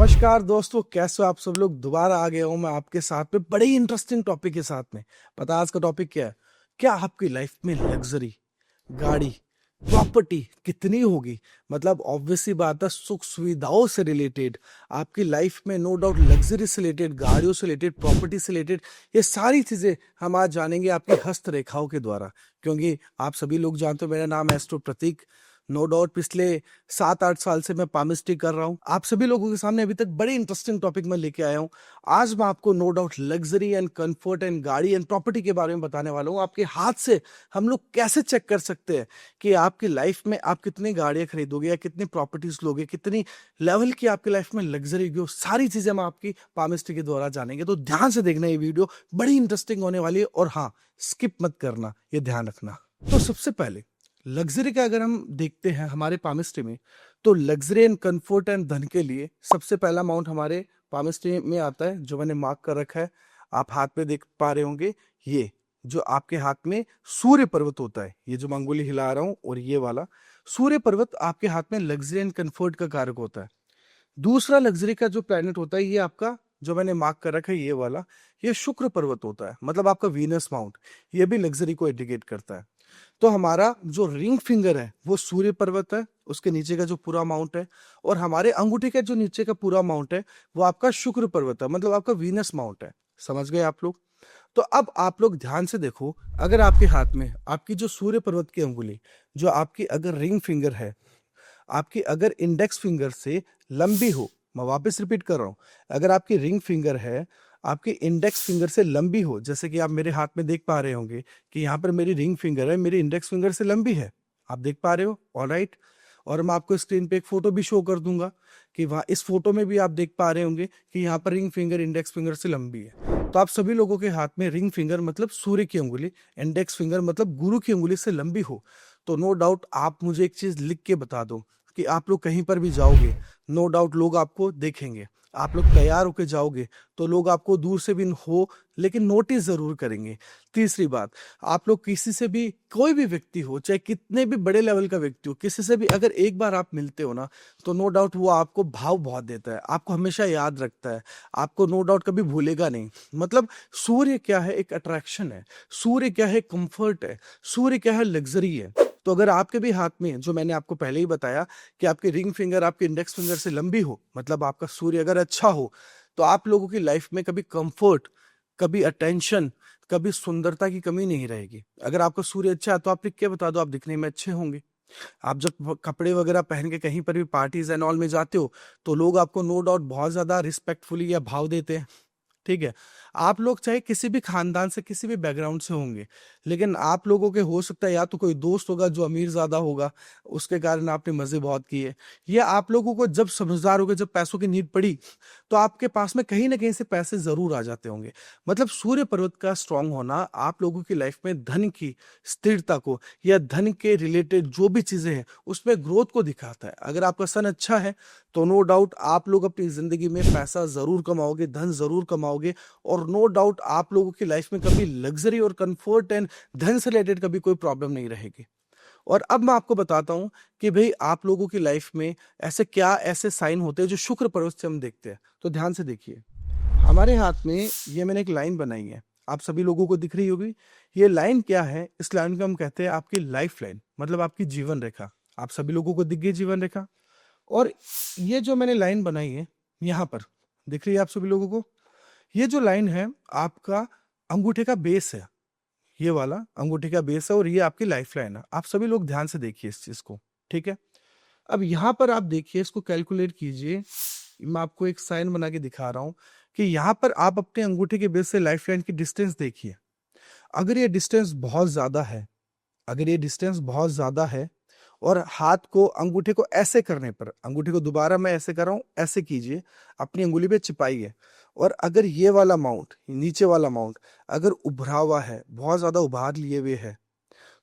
नमस्कार दोस्तों, कैसे हो आप सब लोग। दोबारा आ गया हूं मैं आपके साथ में बड़े ही इंटरेस्टिंग टॉपिक के साथ में। पता है आज का टॉपिक क्या है? क्या आपकी लाइफ में लग्जरी गाड़ी, प्रॉपर्टी कितनी होगी? मतलब ऑब्वियस सी बात है, सुख सुविधाओं से रिलेटेड आपकी लाइफ में नो डाउट लग्जरी से रिलेटेड, गाड़ियों से रिलेटेड, प्रॉपर्टी से रिलेटेड, ये सारी चीजें हम आज जानेंगे आपकी हस्तरेखाओं के द्वारा। क्योंकि आप सभी लोग जानते हो मेरा नाम है एस्ट्रो प्रतीक। नो डाउट पिछले 7-8 साल से मैं पामिस्ट्री कर रहा हूँ। आप सभी लोगों के सामने अभी तक बड़े इंटरेस्टिंग टॉपिक मैं लेके आया हूँ। आज मैं आपको no doubt luxury and comfort and गाड़ी एंड प्रॉपर्टी के बारे में बताने वाला हूँ। आपके हाथ से हम लोग कैसे चेक कर सकते हैं कि आपकी लाइफ में आप कितनी गाड़ियां खरीदोगे या कितनी प्रॉपर्टीज लोगे, कितनी लेवल की आपकी लाइफ में लग्जरी होगी। सारी चीजें हम आपकी पामिस्ट्री के द्वारा जानेंगे। तो ध्यान से देखना, ये वीडियो बड़ी इंटरेस्टिंग होने वाली है। और हाँ, स्किप मत करना, ये ध्यान रखना। तो सबसे पहले लग्जरी का अगर हम देखते हैं हमारे पामिस्ट्री में, तो लग्जरी एंड कंफर्ट एंड धन के लिए सबसे पहला अमाउंट हमारे पामिस्ट्री में आता है, जो मैंने मार्क कर रखा है। आप हाथ में देख पा रहे होंगे, ये जो आपके हाथ में सूर्य पर्वत होता है, ये जो मैं अंगुली हिला रहा हूं, और ये वाला सूर्य पर्वत आपके हाथ में लग्जरी एंड कंफर्ट का कारक होता है। दूसरा लग्जरी का जो प्लेनेट होता है, ये आपका जो मैंने मार्क कर रखा है, ये वाला, ये शुक्र पर्वत होता है, मतलब आपका वीनस माउंट। ये भी लग्जरी को इंडिकेट करता है। तो हमारा जो रिंग फिंगर है वो सूर्य पर्वत है, उसके नीचे का जो पूरा माउंट है। और हमारे अंगूठे का जो नीचे का पूरा माउंट है वो आपका शुक्र पर्वत है, मतलब आपका वीनस माउंट है। समझ गए आप लोग? तो अब आप लोग ध्यान से देखो, अगर आपके हाथ में आपकी जो सूर्य पर्वत की अंगुली, जो आपकी अगर रिंग फिंगर है, आपकी अगर इंडेक्स फिंगर से लंबी हो, मैं वापस रिपीट कर रहा हूं, अगर आपकी रिंग फिंगर है आपके इंडेक्स फिंगर से लंबी हो, जैसे कि आप मेरे हाथ में देख पा रहे होंगे कि यहाँ पर मेरी रिंग फिंगर है, मेरी इंडेक्स फिंगर से लंबी है। आप देख पा रहे हो? ऑलराइट। और मैं आपको स्क्रीन पे एक फोटो भी शो कर दूंगा कि वहाँ इस फोटो में भी आप देख पा रहे होंगे कि यहाँ पर रिंग फिंगर इंडेक्स फिंगर से लंबी है। तो आप सभी लोगों के हाथ में रिंग फिंगर मतलब सूर्य की अंगुली, इंडेक्स फिंगर मतलब गुरु की अंगुली से लंबी हो, तो नो डाउट आप मुझे एक चीज लिख के बता दो कि आप लोग कहीं पर भी जाओगे, नो डाउट लोग आपको देखेंगे। आप लोग तैयार होके जाओगे तो लोग आपको दूर से भी हो लेकिन नोटिस जरूर करेंगे। तीसरी बात, आप लोग किसी से भी, कोई भी व्यक्ति हो, चाहे कितने भी बड़े लेवल का व्यक्ति हो, किसी से भी अगर एक बार आप मिलते हो ना, तो नो डाउट वो आपको भाव बहुत देता है, आपको हमेशा याद रखता है, आपको नो डाउट कभी भूलेगा नहीं। मतलब सूर्य क्या है? एक अट्रैक्शन है। सूर्य क्या है? कंफर्ट है। सूर्य क्या है? लग्जरी है। तो अगर आपके भी हाथ में, जो मैंने आपको पहले ही बताया कि आपकी रिंग फिंगर आपके इंडेक्स फिंगर से लंबी हो, मतलब आपका सूर्य अगर अच्छा हो, तो आप लोगों की लाइफ में कभी कंफर्ट, कभी अटेंशन, कभी सुंदरता की कमी नहीं रहेगी। अगर आपका सूर्य अच्छा है तो आप लिख के बता दो, आप दिखने में अच्छे होंगे। आप जब कपड़े वगैरह पहन के कहीं पर भी पार्टीज एंड ऑल में जाते हो, तो लोग आपको नो डाउट बहुत ज्यादा रिस्पेक्टफुली या भाव देते हैं। ठीक है। आप लोग चाहे किसी भी खानदान से, किसी भी बैकग्राउंड से होंगे, लेकिन आप लोगों के हो सकता है या तो कोई दोस्त होगा जो अमीर ज्यादा होगा, उसके कारण आपने मजे बहुत किए, या आप लोगों को जब समझदार हो गए, जब पैसों की नीड पड़ी, तो आपके पास में कहीं ना कहीं से पैसे जरूर आ जाते होंगे। मतलब सूर्य पर्वत का स्ट्रांग होना आप लोगों की लाइफ में धन की स्थिरता को या धन के रिलेटेड जो भी चीजें हैं उसमें ग्रोथ को दिखाता है। अगर आपका सन अच्छा है तो नो डाउट आप लोग अपनी जिंदगी में पैसा जरूर कमाओगे, धन जरूर कमाओगे। और नो डाउट आप लोगों की लाइफ में कभी लग्जरी और कंफर्ट एंड धन से रिलेटेड कभी कोई प्रॉब्लम नहीं रहेगी। और अब मैं आपको बताता हूं कि भाई आप लोगों की लाइफ में ऐसे क्या ऐसे साइन होते हैं जो शुक्र पर्वत से हम देखते हैं। तो ध्यान से देखिए, हमारे हाथ में ये मैंने एक लाइन बनाई है, आप सभी लोगों को दिख रही होगी। ये लाइन क्या है? इस लाइन को हम कहते हैं आपकी लाइफ लाइन, मतलब आपकी जीवन रेखा। आप सभी लोगों को दिख गई जीवन रेखा। और ये जो मैंने लाइन बनाई है, यहाँ पर दिख रही है आप सभी लोगों को? ये जो लाइन है आपका अंगूठे का बेस है, ये वाला अंगूठे का बेस है, और ये आपकी लाइफ लाइन है। आप सभी लोग ध्यान से देखिए इस चीज को। ठीक है। अब यहाँ पर आप देखिए, इसको कैलकुलेट कीजिए। मैं आपको एक साइन बना के दिखा रहा हूं कि यहाँ पर आप अपने अंगूठे के बेस से लाइफ लाइन की डिस्टेंस देखिए। अगर ये डिस्टेंस बहुत ज्यादा है, अगर ये डिस्टेंस बहुत ज्यादा है, और हाथ को, अंगूठे को ऐसे करने पर, अंगूठे को दोबारा मैं ऐसे कर रहा हूं, ऐसे कीजिए, अपनी अंगुली पे चिपाइए। और अगर ये वाला माउंट, नीचे वाला माउंट अगर उभरा हुआ है, बहुत ज्यादा उभार लिए हुए है,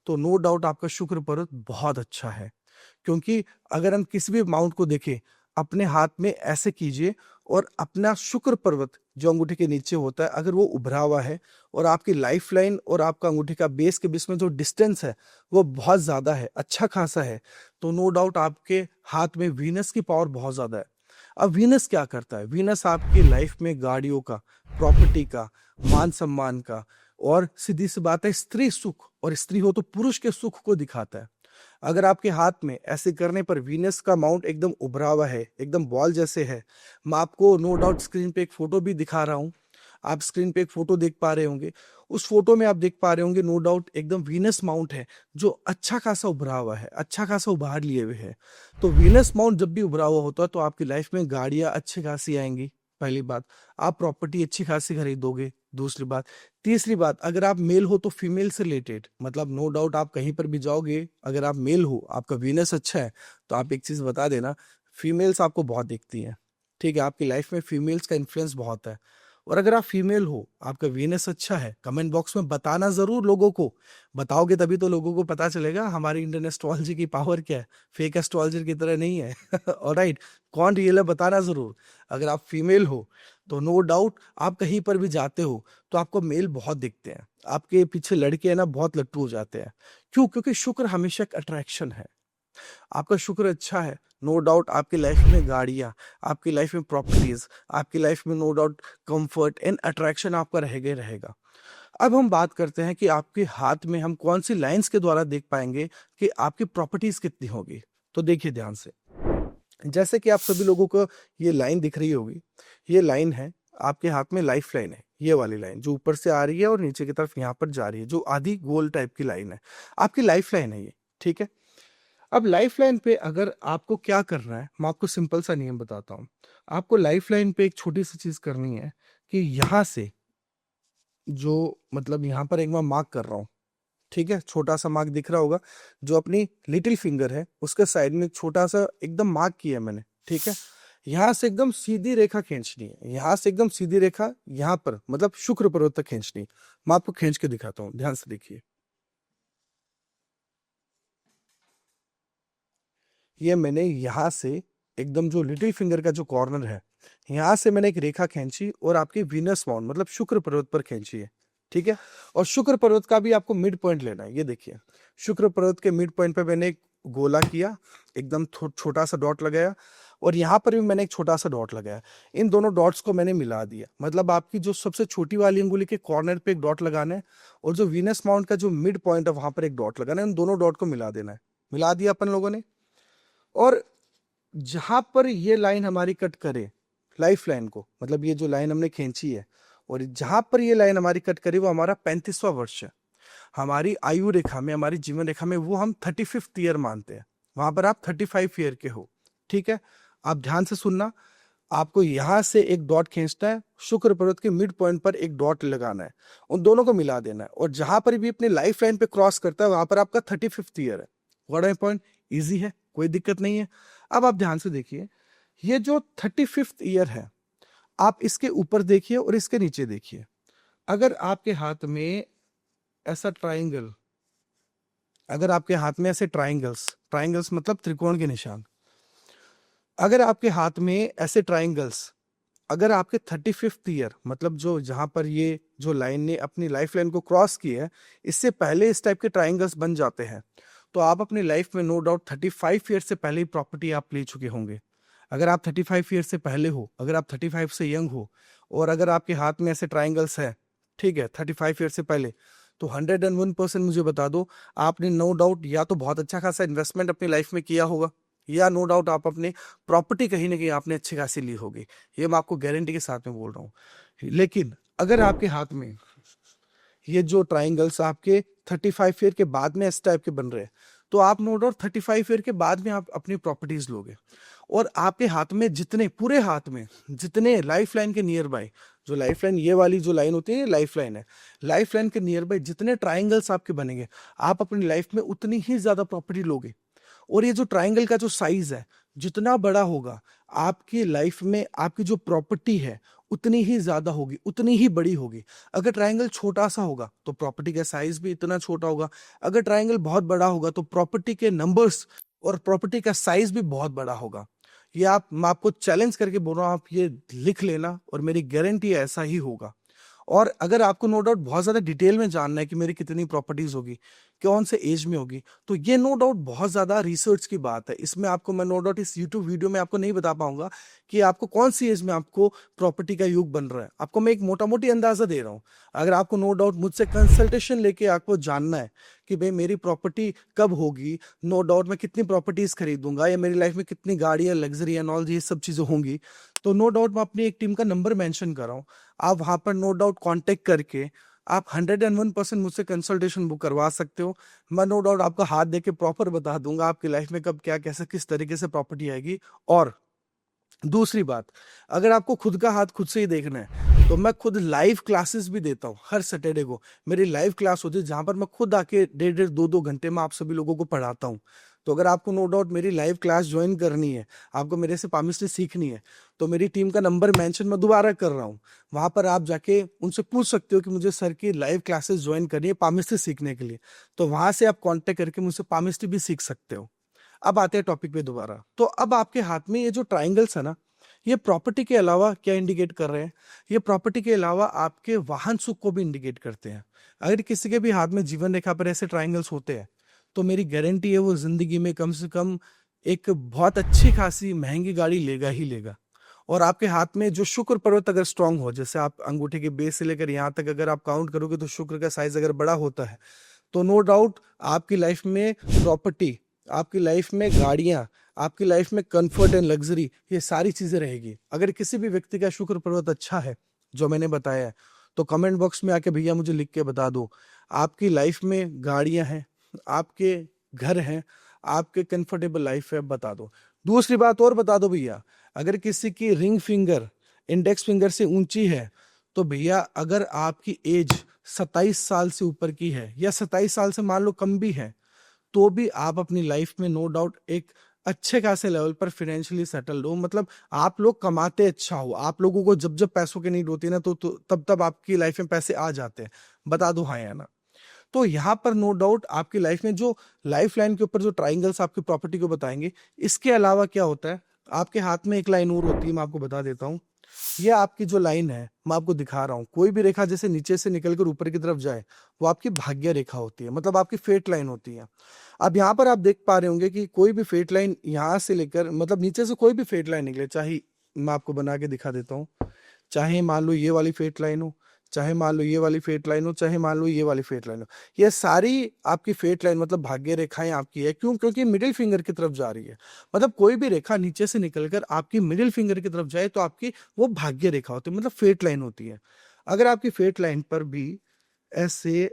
तो नो डाउट आपका शुक्र पर्वत बहुत अच्छा है। क्योंकि अगर हम किसी भी माउंट को देखें, अपने हाथ में ऐसे कीजिए, और अपना शुक्र पर्वत जो अंगूठे के नीचे होता है, अगर वो उभरा हुआ है और आपकी लाइफ लाइन और आपका अंगूठे का बेस के बीच में जो डिस्टेंस है वो बहुत ज्यादा है, अच्छा खासा है, तो नो डाउट आपके हाथ में वीनस की पावर बहुत ज्यादा है। अब वीनस क्या करता है? वीनस आपकी लाइफ में गाड़ियों का, प्रॉपर्टी का, मान सम्मान का, और सीधी सी बात है स्त्री सुख, और स्त्री हो तो पुरुष के सुख को दिखाता है। अगर आपके हाथ में ऐसे करने पर वीनस का माउंट एकदम उभरा हुआ है, एकदम बॉल जैसे है, मैं आपको नो डाउट स्क्रीन पे एक फोटो भी दिखा रहा हूँ, आप स्क्रीन पे एक फोटो देख पा रहे होंगे, उस फोटो में आप देख पा रहे होंगे नो डाउट एकदम वीनस माउंट है जो अच्छा खासा उभरा हुआ है, अच्छा खासा उभार लिए हुए है। तो वीनस माउंट जब भी उभरा हुआ होता है तो आपकी लाइफ में गाड़ियां अच्छी खासी आएंगी, पहली बात। आप प्रॉपर्टी अच्छी खासी खरीदोगे, दूसरी बात। तीसरी बात, अगर आप मेल हो तो फीमेल से रिलेटेड, मतलब नो डाउट आप कहीं पर भी जाओगे, अगर आप मेल हो, आपका वीनस अच्छा है, तो आप एक चीज बता देना, फीमेल्स आपको बहुत दिखती हैं। ठीक है, आपकी लाइफ में फीमेल्स का इन्फ्लुएंस बहुत है। और अगर आप फीमेल हो, आपका वीनस अच्छा है, कमेंट बॉक्स में बताना जरूर लोगों को। बताओगे तभी तो लोगों को पता चलेगा हमारी इंडियन एस्ट्रोलॉजी की पावर क्या है, फेक एस्ट्रोलॉजर की तरह नहीं है। ऑलराइट, कौन रियल है बताना जरूर। अगर आप फीमेल हो तो नो डाउट आप कहीं पर भी जाते हो तो आपको मेल बहुत दिखते हैं, आपके पीछे लड़के हैं ना बहुत लट्टू हो जाते हैं। क्यों? क्योंकि शुक्र हमेशा एक अट्रैक्शन है। आपका शुक्र अच्छा है, नो डाउट आपकी लाइफ में गाड़ियां, आपकी लाइफ में प्रॉपर्टीज, आपकी लाइफ में no doubt comfort and attraction आपका रहेगा ही रहेगा। अब हम बात करते हैं कि आपके हाथ में हम कौन सी लाइंस के द्वारा देख पाएंगे कि आपकी प्रॉपर्टीज कितनी होगी। तो देखिए ध्यान से, जैसे कि आप सभी लोगों को ये लाइन दिख रही होगी, ये लाइन है आपके हाथ में, लाइफ लाइन है, ये वाली लाइन जो ऊपर से आ रही है और नीचे की तरफ यहाँ पर जा रही है, जो आधी गोल टाइप की लाइन है, आपकी लाइफ लाइन है ये। ठीक है, अब लाइफ लाइन पे अगर आपको क्या करना है, मैं आपको सिंपल सा नियम बताता हूँ। आपको लाइफ लाइन पे एक छोटी सी चीज करनी है कि यहाँ से जो, मतलब यहाँ पर एक मैं मार्क कर रहा हूँ, ठीक है, छोटा सा मार्क दिख रहा होगा, जो अपनी लिटिल फिंगर है उसके साइड में एक छोटा सा एकदम मार्क किया है मैंने। ठीक है, यहाँ से एकदम सीधी रेखा खींचनी है, यहाँ से एकदम सीधी रेखा यहाँ पर, मतलब शुक्र पर्वत तक खींचनी है। मैं आपको खींच के दिखाता हूँ, ध्यान से देखिए। ये मैंने यहाँ से एकदम जो लिटिल फिंगर का जो कॉर्नर है, यहाँ से मैंने एक रेखा खींची और आपकी वीनस माउंट मतलब शुक्र पर्वत पर खींची है। ठीक है, और शुक्र पर्वत का भी आपको मिड पॉइंट लेना है। ये देखिए, शुक्र पर्वत के मिड पॉइंट पे मैंने एक गोला किया, एकदम छोटा सा डॉट लगाया, और यहाँ पर भी मैंने एक छोटा सा डॉट लगाया। इन दोनों डॉट्स को मैंने मिला दिया, मतलब आपकी जो सबसे छोटी वाली अंगुली के कॉर्नर पे एक डॉट लगाना है, और जो वीनस माउंट का जो मिड पॉइंट है वहां पर एक डॉट लगाना है। इन दोनों डॉट को मिला देना है। मिला दिया अपन लोगों ने, और जहां पर ये लाइन हमारी कट करे लाइफ लाइन को, मतलब ये जो लाइन हमने खींची है, और जहां पर ये लाइन हमारी कट करे वो हमारा 35वां वर्ष है। हमारी आयु रेखा में, हमारी जीवन रेखा में वो हम 35th ईयर मानते हैं। वहां पर आप 35 ईयर के हो। ठीक है, आप ध्यान से सुनना, आपको यहां से एक डॉट खींचना है, शुक्र पर्वत के मिड पॉइंट पर एक डॉट लगाना है, उन दोनों को मिला देना है, और जहां पर भी अपने लाइफ लाइन पे क्रॉस करता है वहां पर आपका 35th ईयर है। What my point? इजी है, कोई दिक्कत नहीं है। अब आप ध्यान से देखिए, ये जो 35th ईयर है, आप इसके ऊपर देखिए और इसके नीचे देखिए। अगर आपके हाथ में ऐसा ट्राइंगल, अगर आपके हाथ में ऐसे ट्राइंगल्स, ट्राइंगल्स मतलब त्रिकोण के निशान, अगर आपके हाथ में ऐसे ट्राइंगल्स, अगर आपके 35th ईयर, मतलब जो जहां पर ये जो लाइन ने अपनी लाइफ लाइन को क्रॉस की है, इससे पहले इस टाइप के ट्राइंगल्स बन जाते हैं, तो आप अपनी लाइफ में नो डाउट 35 ईयर से पहले ही प्रॉपर्टी आप ले चुके होंगे। अगर आप 35 ईयर से पहले हो, अगर आप 35 से यंग हो, और अगर आपके हाथ में ऐसे ट्राइंगल्स है, ठीक है, 35 ईयर से पहले, तो 101% मुझे बता दो, आपने नो डाउट या तो बहुत अच्छा खासा इन्वेस्टमेंट अपनी लाइफ में किया होगा, या नो डाउट आप अपने प्रॉपर्टी कहीं ना कहीं आपने अच्छी खासी ली होगी। ये मैं आपको गारंटी के साथ में बोल रहा हूँ। लेकिन अगर आपके हाथ में ये जो ट्राइंगल्स आपके 35 ईयर के बाद में इस टाइप के बन रहे हैं, तो आप नो डाउट 35 ईयर के बाद में आप अपनी प्रॉपर्टीज लोगे, और आपके हाथ में जितने, पूरे हाथ में जितने लाइफ लाइन के नियर बाय, जो लाइफ लाइन ये वाली जो लाइन होती है लाइफ लाइन है, लाइफ लाइन के नियर बाय जितने ट्राइंगल्स आपके बनेंगे, आप अपनी लाइफ में उतनी ही ज्यादा प्रॉपर्टी लोगे। और ये जो ट्राइंगल का जो साइज है जितना बड़ा होगा, आपकी लाइफ में आपकी जो प्रॉपर्टी है उतनी ही ज्यादा होगी, उतनी ही बड़ी होगी। अगर ट्राइंगल छोटा सा होगा तो प्रॉपर्टी का साइज भी इतना छोटा होगा, अगर ट्राइंगल बहुत बड़ा होगा तो प्रॉपर्टी के नंबर्स और प्रॉपर्टी का साइज भी बहुत बड़ा होगा। ये आप, मैं आपको चैलेंज करके बोल रहा हूँ, आप ये लिख लेना और मेरी गारंटी है ऐसा ही होगा। और अगर आपको नो डाउट बहुत ज्यादा डिटेल में जानना है कि मेरी कितनी प्रॉपर्टीज होगी, कौन से एज में होगी। तो ये नो डाउट बहुत ज्यादा रिसर्च की बात है। इसमें आपको मैं नो डाउट इस यूट्यूब वीडियो में आपको नहीं बता पाऊंगा कि आपको कौन सी एज में आपको प्रॉपर्टी का योग बन रहा है। आपको मैं एक मोटा मोटी अंदाजा दे रहा हूँ। अगर आपको नो डाउट मुझसे कंसल्टेशन लेके आपको जानना है कि भाई मेरी प्रॉपर्टी कब होगी, नो डाउट मैं कितनी प्रॉपर्टीज खरीदूंगा, या मेरी लाइफ में कितनी गाड़ियां, लग्जरी एंड ऑल ये सब चीजें होंगी, तो नो डाउट मैं अपनी एक टीम का नंबर मेंशन कर रहा हूँ। आप वहां पर नो डाउट कांटेक्ट करके आप 101% मुझसे कंसल्टेशन बुक करवा सकते हो। मैं नो डाउट आपका हाथ दे के प्रॉपर बता दूंगा आपकी लाइफ में कब क्या कैसे किस तरीके से प्रॉपर्टी आएगी। और दूसरी बात, अगर आपको खुद का हाथ खुद से ही देखना है तो मैं खुद लाइव क्लासेस भी देता हूँ। हर सैटरडे को मेरी लाइव क्लास होती है जहां पर मैं खुद आके 1.5 2 घंटे में आप सभी लोगों को पढ़ाता हूँ। तो अगर आपको नो डाउट मेरी लाइव क्लास ज्वाइन करनी है, आपको मेरे से पामिस्ट्री सीखनी है, तो मेरी टीम का नंबर मेंशन मैं दोबारा कर रहा हूँ। वहां पर आप जाके उनसे पूछ सकते हो कि मुझे सर की लाइव क्लासेस ज्वाइन करनी है पामिस्ट्री सीखने के लिए। तो वहां से आप कॉन्टेक्ट करके मुझसे पामिस्ट्री भी सीख सकते हो। अब आते हैं टॉपिक पे दोबारा। तो अब आपके हाथ में ये जो ट्राइंगल्स है ना, ये प्रॉपर्टी के अलावा क्या इंडिकेट कर रहे हैं? ये प्रॉपर्टी के अलावा आपके वाहन सुख को भी इंडिकेट करते हैं। अगर किसी के भी हाथ में जीवन रेखा पर ऐसे ट्राइंगल्स होते हैं तो मेरी गारंटी है वो जिंदगी में कम से कम एक बहुत अच्छी खासी महंगी गाड़ी लेगा ही लेगा। और आपके हाथ में जो शुक्र पर्वत अगर स्ट्रांग हो, जैसे आप अंगूठे के बेस से लेकर यहाँ तक अगर आप काउंट करोगे तो शुक्र का साइज अगर बड़ा होता है, तो नो डाउट आपकी लाइफ में प्रॉपर्टी, आपकी लाइफ में गाड़ियां, आपकी लाइफ में कंफर्ट एंड लग्जरी, ये सारी चीजें रहेगी। अगर किसी भी व्यक्ति का शुक्र पर्वत अच्छा है जो मैंने बताया है, तो कमेंट बॉक्स में आके भैया मुझे लिख के बता दो आपकी लाइफ में गाड़ियां हैं, आपके घर हैं, आपके कंफर्टेबल लाइफ है, बता दो। दूसरी बात और बता दो भैया, अगर किसी की रिंग फिंगर इंडेक्स फिंगर से ऊंची है, तो भैया अगर आपकी एज 27 साल से ऊपर की है या 27 साल से मान लो कम भी है, तो भी आप अपनी लाइफ में नो डाउट एक अच्छे खासे लेवल पर फाइनेंशियली सेटल्ड हो। मतलब आप लोग कमाते अच्छा हो, आप लोगों को जब जब पैसों की नीड होती है ना, तो तब तब आपकी लाइफ में पैसे आ जाते हैं। बता दो हाँ या ना। तो यहाँ पर नो डाउट आपकी लाइफ में जो लाइफ लाइन के ऊपर जो ट्राइंगल्स आपकी प्रॉपर्टी को बताएंगे, इसके अलावा क्या होता है, आपके हाथ में एक लाइन और होती है, मैं आपको बता देता हूँ। ये आपकी जो लाइन है मैं आपको दिखा रहा हूँ, कोई भी रेखा जैसे नीचे से निकलकर ऊपर की तरफ जाए वो आपकी भाग्य रेखा होती है, मतलब आपकी फेट लाइन होती है। अब यहाँ पर आप देख पा रहे होंगे कि कोई भी फेट लाइन यहाँ से लेकर मतलब नीचे से कोई भी फेट लाइन निकले, चाहे मैं आपको बना के दिखा देता हूँ, चाहे मान लो ये वाली फेट लाइन हो, चाहे मान लो ये वाली फेट लाइन हो, चाहे मान लो ये वाली फेट लाइन हो, ये सारी आपकी फेट लाइन मतलब भाग्य रेखाएं आपकी है। क्यों? क्योंकि मिडिल फिंगर की तरफ जा रही है। मतलब कोई भी रेखा नीचे से निकलकर आपकी मिडिल फिंगर की तरफ जाए तो आपकी वो भाग्य रेखा होती है, मतलब फेट लाइन होती है। अगर आपकी फेट लाइन पर भी ऐसे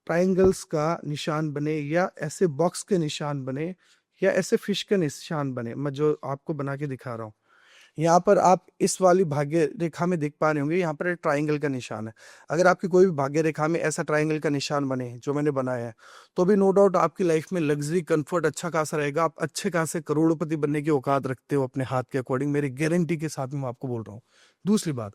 ट्राइंगल्स का निशान बने या ऐसे बॉक्स के निशान बने या ऐसे फिश के निशान बने, मैं जो आपको बना के दिखा रहा हूँ, यहाँ पर आप इस वाली भाग्य रेखा में देख पा रहे होंगे, यहाँ पर एक ट्राइंगल का निशान है। अगर आपकी कोई भी भाग्य रेखा में ऐसा ट्राइंगल का निशान बने जो मैंने बनाया है, तो भी नो डाउट आपकी लाइफ में लग्जरी कंफर्ट अच्छा खासा रहेगा। आप अच्छे खासे करोड़पति बनने की औकात रखते हो अपने हाथ के अकॉर्डिंग, मेरी गारंटी के साथ में मैं आपको बोल रहा हूँ। दूसरी बात,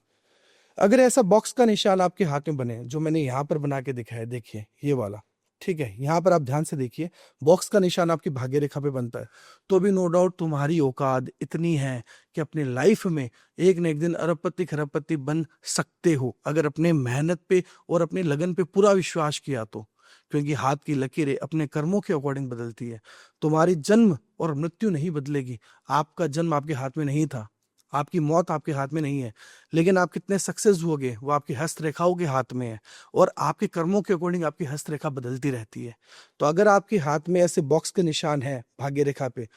अगर ऐसा बॉक्स का निशान आपके हाथ में बने जो मैंने यहाँ पर बना के दिखाया, देखिए ये वाला, ठीक है, यहाँ पर आप ध्यान से देखिए, बॉक्स का निशान आपकी भाग्य रेखा पे बनता है, तो भी नो डाउट तुम्हारी औकात इतनी है कि अपनी लाइफ में एक न एक दिन अरबपति खरबपति बन सकते हो, अगर अपने मेहनत पे और अपने लगन पे पूरा विश्वास किया तो। क्योंकि हाथ की लकीरें अपने कर्मों के अकॉर्डिंग बदलती है। तुम्हारी जन्म और मृत्यु नहीं बदलेगी। आपका जन्म आपके हाथ में नहीं था, आपकी मौत आपके हाथ में नहीं है, लेकिन आप कितने सक्सेस हुए वो आपकी हस्तरेखाओं के हाथ में है, और आपके कर्मों के अकॉर्डिंग आपकी हस्तरेखा बदलती रहती है। तो अगर आपके हाथ में ऐसे बॉक्स के निशान है भाग्य रेखा पे,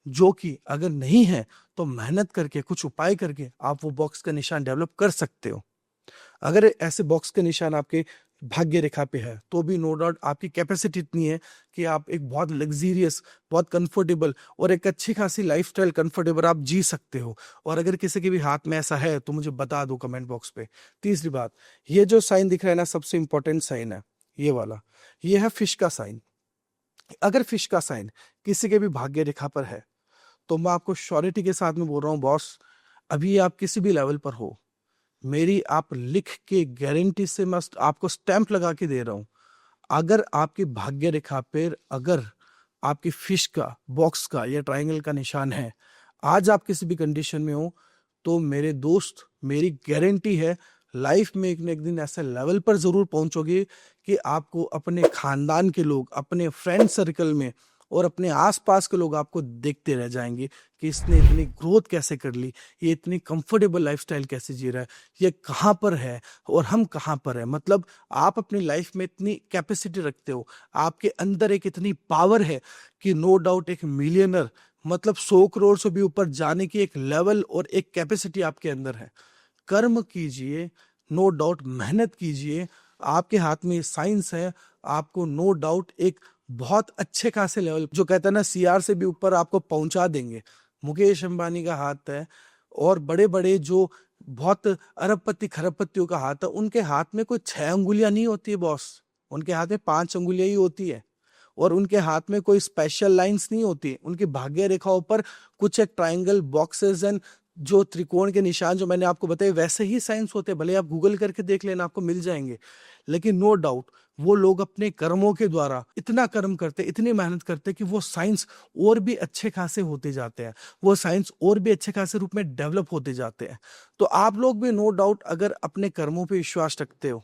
जो कि अगर नहीं है तो मेहनत करके कुछ उपाय करके आप वो बॉक्स का निशान डेवलप कर सकते हो। अगर ऐसे बॉक्स के निशान आपके भाग्य रेखा पे है, तो भी नो डाउट आपकी कैपेसिटी इतनी है कि आप एक बहुत लग्जीरियस, बहुत कंफर्टेबल और एक अच्छी खासी लाइफस्टाइल कंफर्टेबल आप जी सकते हो। और अगर किसी के भी हाथ में ऐसा है तो मुझे बता दो कमेंट बॉक्स पे। तीसरी बात, ये जो साइन दिख रहा है ना, सबसे इंपॉर्टेंट साइन है ये वाला, ये है फिश का साइन। अगर फिश का साइन किसी के भी भाग्य रेखा पर है, तो मैं आपको श्योरिटी के साथ में बोल रहा हूँ बॉस, अभी आप किसी भी लेवल पर हो, मेरी आप लिख के गारंटी से मैं आपको स्टैंप लगा के दे रहा हूं, अगर आपकी भाग्य रेखा पर अगर आपकी फिश का, बॉक्स का या ट्रायंगल का निशान है, आज आप किसी भी कंडीशन में हो, तो मेरे दोस्त मेरी गारंटी है लाइफ में एक न एक दिन ऐसे लेवल पर ज़रूर पहुंचोगे कि आपको अपने खानदान के लोग, अपने फ्रेंड सर्कल में और अपने आसपास के लोग आपको देखते रह जाएंगे कि इसने इतनी ग्रोथ कैसे कर ली, ये इतनी कंफर्टेबल लाइफस्टाइल कैसे जी रहा है, ये कहाँ पर है और हम कहाँ पर है। मतलब आप अपनी लाइफ में इतनी कैपेसिटी रखते हो, आपके अंदर एक इतनी पावर है कि नो डाउट एक मिलियनर, मतलब 100 करोड़ से भी ऊपर जाने की एक लेवल और एक कैपेसिटी आपके अंदर है। कर्म कीजिए, नो डाउट मेहनत कीजिए, आपके हाथ में साइंस है, आपको नो डाउट एक बहुत अच्छे खासे लेवल, जो कहते हैं ना सीआर से भी ऊपर आपको पहुंचा देंगे। मुकेश अंबानी का हाथ है और बड़े बड़े जो बहुत अरबपति खरबपतियों का हाथ है, उनके हाथ में कोई 6 अंगुलियां नहीं होती है बॉस, उनके हाथ में 5 अंगुलियां ही होती है। और उनके हाथ में कोई स्पेशल लाइंस नहीं होती, उनकी भाग्य रेखाओं पर कुछ एक ट्रायंगल बॉक्सेस एंड जो त्रिकोण के निशान जो मैंने आपको बताए वैसे ही साइंस होते हैं, भले आप गूगल करके देख लेना आपको मिल जाएंगे। लेकिन नो डाउट वो लोग अपने कर्मों के द्वारा इतना कर्म करते, इतनी मेहनत करते कि वो साइंस और भी अच्छे खासे होते जाते हैं, वो साइंस और भी अच्छे खासे रूप में डेवलप होते जाते हैं। तो आप लोग भी नो डाउट अगर अपने कर्मों पे विश्वास रखते हो,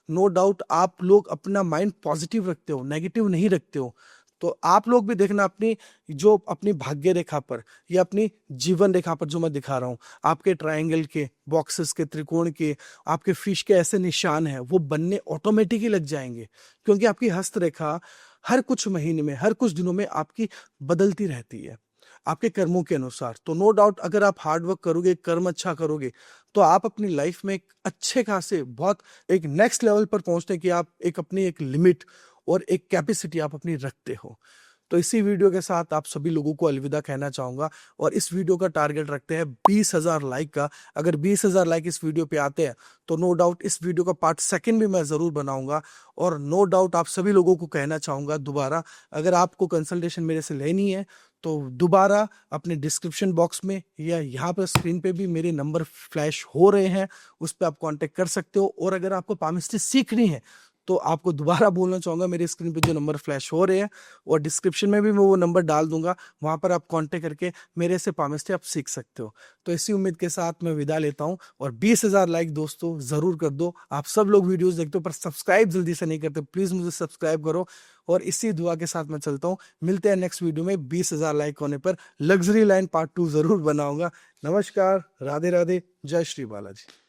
नो डाउट आप लोग अपना माइंड पॉजिटिव रखते हो, नेगेटिव नहीं रखते हो, तो आप लोग भी देखना अपनी जो अपनी भाग्य रेखा पर या अपनी जीवन रेखा पर जो मैं दिखा रहा हूँ, आपके ट्रायंगल के बॉक्सेस के त्रिकोण के आपके फिश के ऐसे निशान हैं वो बनने ऑटोमेटिकली लग जाएंगे, क्योंकि आपकी हस्त रेखा हर कुछ महीने में, हर कुछ दिनों में आपकी बदलती रहती है आपके कर्मों के अनुसार। तो नो डाउट अगर आप हार्ड वर्क करोगे, कर्म अच्छा करोगे, तो आप अपनी लाइफ में एक अच्छे खासे बहुत एक नेक्स्ट लेवल पर पहुंचने की आप एक अपनी एक लिमिट और एक कैपेसिटी आप अपनी रखते हो। तो इसी वीडियो के साथ आप सभी लोगों को अलविदा कहना चाहूंगा और इस वीडियो का टारगेट रखते हैं 20,000 लाइक का। अगर 20,000 लाइक इस वीडियो पे आते हैं तो नो डाउट इस वीडियो का पार्ट सेकंड भी मैं जरूर बनाऊंगा। और नो डाउट आप सभी लोगों को कहना चाहूंगा दोबारा, अगर आपको कंसल्टेशन मेरे से लेनी है तो दोबारा अपने डिस्क्रिप्शन बॉक्स में या यहाँ पर स्क्रीन पे भी मेरे नंबर फ्लैश हो रहे हैं, उस पर आप कांटेक्ट कर सकते हो। और अगर आपको पामिस्ट्री सीखनी है तो आपको दोबारा बोलना चाहूंगा, मेरे स्क्रीन पे जो नंबर फ्लैश हो रहे हैं और डिस्क्रिप्शन में भी मैं वो नंबर डाल दूंगा, वहां पर आप कांटेक्ट करके मेरे से पामिस्ट्री आप सीख सकते हो। तो इसी उम्मीद के साथ मैं विदा लेता हूं और 20,000 लाइक दोस्तों जरूर कर दो। आप सब लोग वीडियोस देखते हो पर सब्सक्राइब जल्दी से नहीं करते, प्लीज मुझे सब्सक्राइब करो। और इसी दुआ के साथ मैं चलता हूँ, मिलते हैं नेक्स्ट वीडियो में। 20,000 लाइक होने पर लग्जरी लाइन पार्ट 2 जरूर बनाऊंगा। नमस्कार, राधे राधे, जय श्री बालाजी।